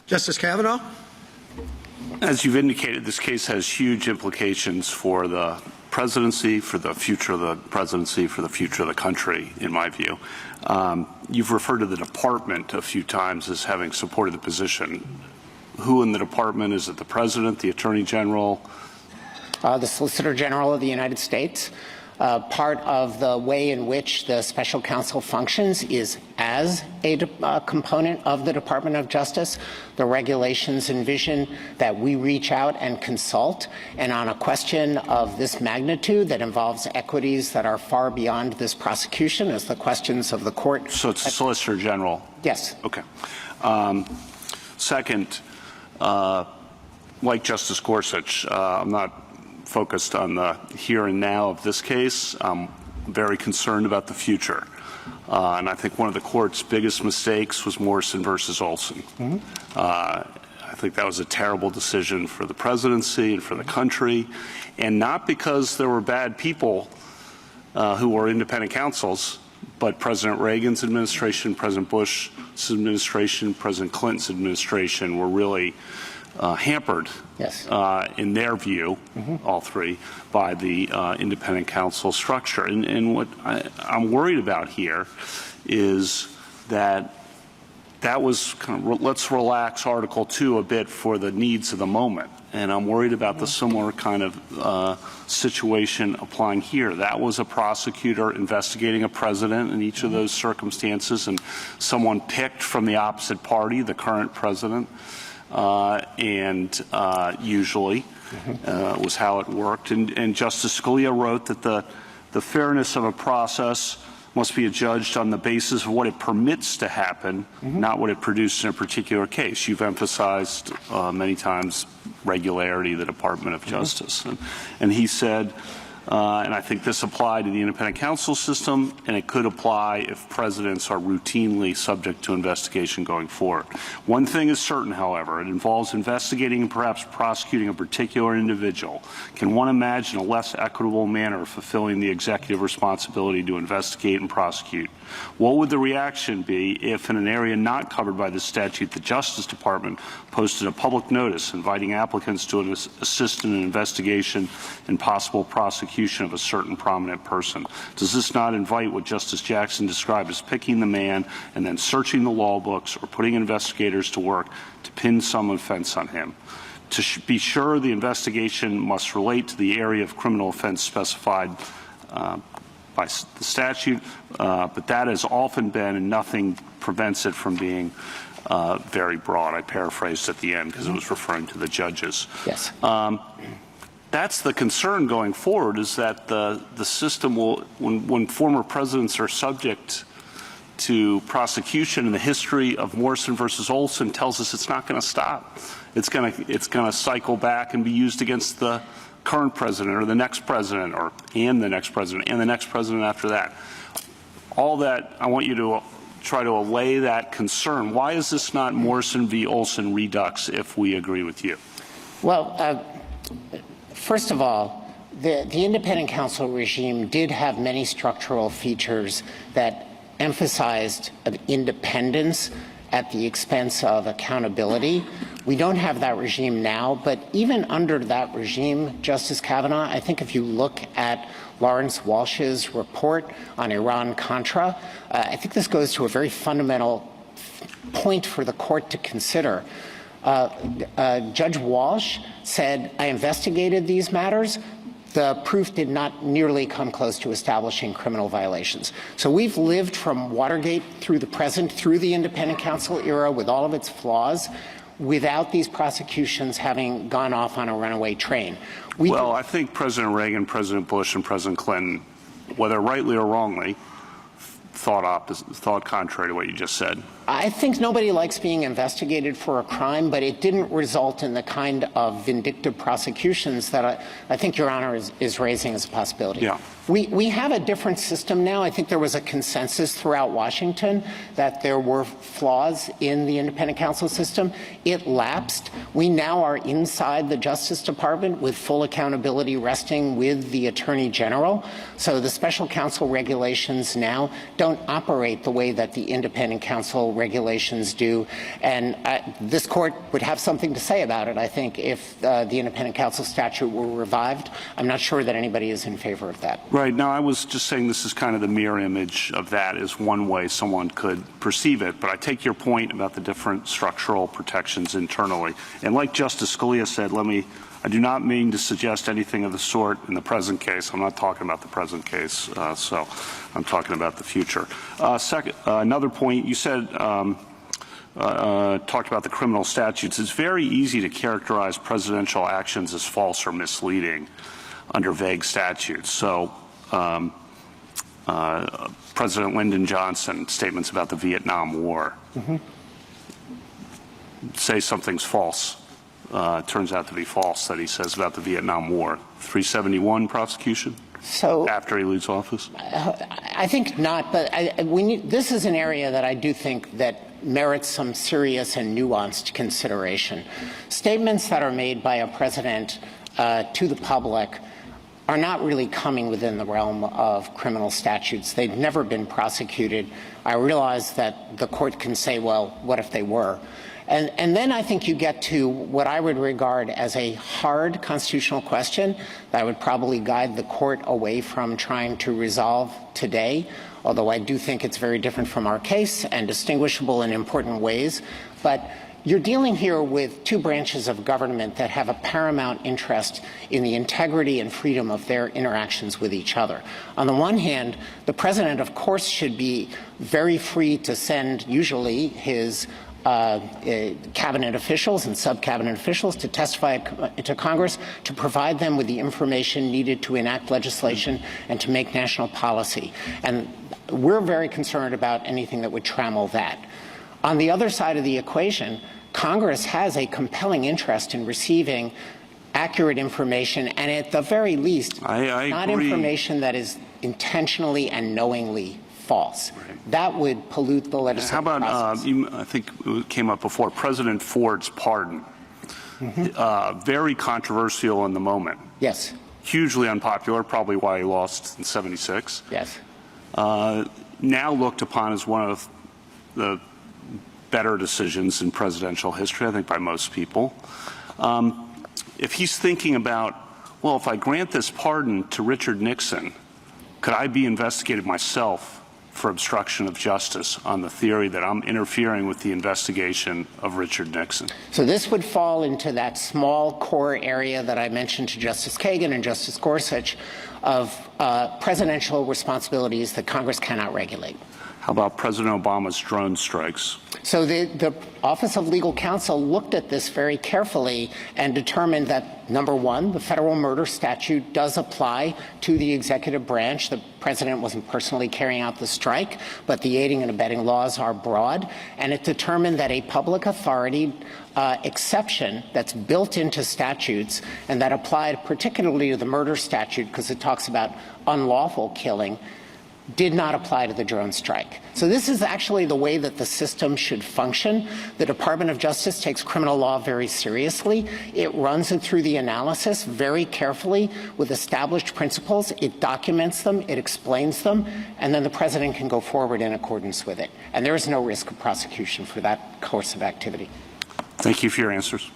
Justice Kavanaugh? As you've indicated, this case has huge implications for the presidency, for the future of the presidency, for the future of the country, in my view. You've referred to the department a few times as having supported the position. Who in the department? Is it the president, the attorney general? The Solicitor General of the United States. Part of the way in which the special counsel functions is as a component of the Department of Justice. The regulations envision that we reach out and consult, and on a question of this magnitude that involves equities that are far beyond this prosecution, as the questions of the court. So it's the Solicitor General? Yes. Okay. Second, like Justice Gorsuch, I'm not focused on the here and now of this case. I'm very concerned about the future. And I think one of the court's biggest mistakes was Morrison versus Olson. I think that was a terrible decision for the presidency and for the country, and not because there were bad people who were independent counsels, but President Reagan's administration, President Bush's administration, President Clinton's administration were really hampered, yes, in their view, all three, by the independent counsel structure. And what I'm worried about here is that was kind of, let's relax Article 2 a bit for the needs of the moment. And I'm worried about the similar kind of situation applying here. That was a prosecutor investigating a president in each of those circumstances, and someone picked from the opposite party, the current president. Usually was how it worked. And Justice Scalia wrote that the fairness of a process must be adjudged on the basis of what it permits to happen, not what it produced in a particular case. You've emphasized many times regularity of the Department of Justice. And he said, and I think this applied to the independent counsel system, and it could apply if presidents are routinely subject to investigation going forward. One thing is certain, however, it involves investigating and perhaps prosecuting a particular individual. Can one imagine a less equitable manner of fulfilling the executive responsibility to investigate and prosecute? What would the reaction be if, in an area not covered by the statute, the Justice Department posted a public notice inviting applicants to assist in an investigation and possible prosecution of a certain prominent person? Does this not invite what Justice Jackson described as picking the man and then searching the law books or putting investigators to work to pin some offense on him? To be sure, the investigation must relate to the area of criminal offense specified by the statute, but that has often been, and nothing prevents it from being very broad. I paraphrased at the end because it was referring to the judges. Yes. That's the concern going forward, is that the system will, when former presidents are subject to prosecution, and the history of Morrison versus Olson tells us it's not going to stop. It's going to cycle back and be used against the current president or the next president and the next president and the next president after that. All that, I want you to try to allay that concern. Why is this not Morrison v. Olson redux if we agree with you? Well, first of all, the independent counsel regime did have many structural features that emphasized independence at the expense of accountability. We don't have that regime now, but even under that regime, Justice Kavanaugh, I think if you look at Lawrence Walsh's report on Iran-Contra, I think this goes to a very fundamental point for the court to consider. Judge Walsh said, I investigated these matters. The proof did not nearly come close to establishing criminal violations. So we've lived from Watergate through the present, through the independent counsel era with all of its flaws, without these prosecutions having gone off on a runaway train. Well, I think President Reagan, President Bush, and President Clinton, whether rightly or wrongly, thought contrary to what you just said. I think nobody likes being investigated for a crime, but it didn't result in the kind of vindictive prosecutions that I think Your Honor is raising as a possibility. Yeah. We have a different system now. I think there was a consensus throughout Washington that there were flaws in the independent counsel system. It lapsed. We now are inside the Justice Department with full accountability resting with the Attorney General. So the special counsel regulations now don't don't operate the way that the independent counsel regulations do. And this court would have something to say about it, I think, if the independent counsel statute were revived. I'm not sure that anybody is in favor of that. Right. Now, I was just saying this is kind of the mirror image of that is one way someone could perceive it. But I take your point about the different structural protections internally. And like Justice Scalia said, I do not mean to suggest anything of the sort in the present case. I'm not talking about the present case, so I'm talking about the future. Second, another point, you said, talked about the criminal statutes. It's very easy to characterize presidential actions as false or misleading under vague statutes. So President Lyndon Johnson, statements about the Vietnam War. Say something's false. Turns out to be false that he says about the Vietnam War. 371 prosecution? So after he leaves office? I think not, but this is an area that I do think that merits some serious and nuanced consideration. Statements that are made by a president to the public are not really coming within the realm of criminal statutes. They've never been prosecuted. I realize that the court can say, well, what if they were? And then I think you get to what I would regard as a hard constitutional question that would probably guide the court away from trying to resolve today, although I do think it's very different from our case and distinguishable in important ways. But you're dealing here with two branches of government that have a paramount interest in the integrity and freedom of their interactions with each other. On the one hand, the president, of course, should be very free to send usually his cabinet officials and sub-cabinet officials to testify to Congress, to provide them with the information needed to enact legislation and to make national policy. And we're very concerned about anything that would trammel that. On the other side of the equation, Congress has a compelling interest in receiving accurate information, and at the very least, not information that is intentionally and knowingly false. Right. That would pollute the legislative process. How about, I think it came up before, President Ford's pardon. Very controversial in the moment. Yes. Hugely unpopular, probably why he lost in '76. Yes. Now looked upon as one of the better decisions in presidential history, I think, by most people. If he's thinking about, well, if I grant this pardon to Richard Nixon, could I be investigated myself for obstruction of justice on the theory that I'm interfering with the investigation of Richard Nixon? So this would fall into that small core area that I mentioned to Justice Kagan and Justice Gorsuch of presidential responsibilities that Congress cannot regulate. How about President Obama's drone strikes? So the Office of Legal Counsel looked at this very carefully and determined that, number one, the federal murder statute does apply to the executive branch. The president wasn't personally carrying out the strike, but the aiding and abetting laws are broad. And it determined that a public authority exception that's built into statutes and that applied particularly to the murder statute because it talks about unlawful killing did not apply to the drone strike. So this is actually the way that the system should function. The Department of Justice takes criminal law very seriously. It runs it through the analysis very carefully with established principles. It documents them, it explains them, and then the president can go forward in accordance with it. And there is no risk of prosecution for that course of activity. Thank you for your answers.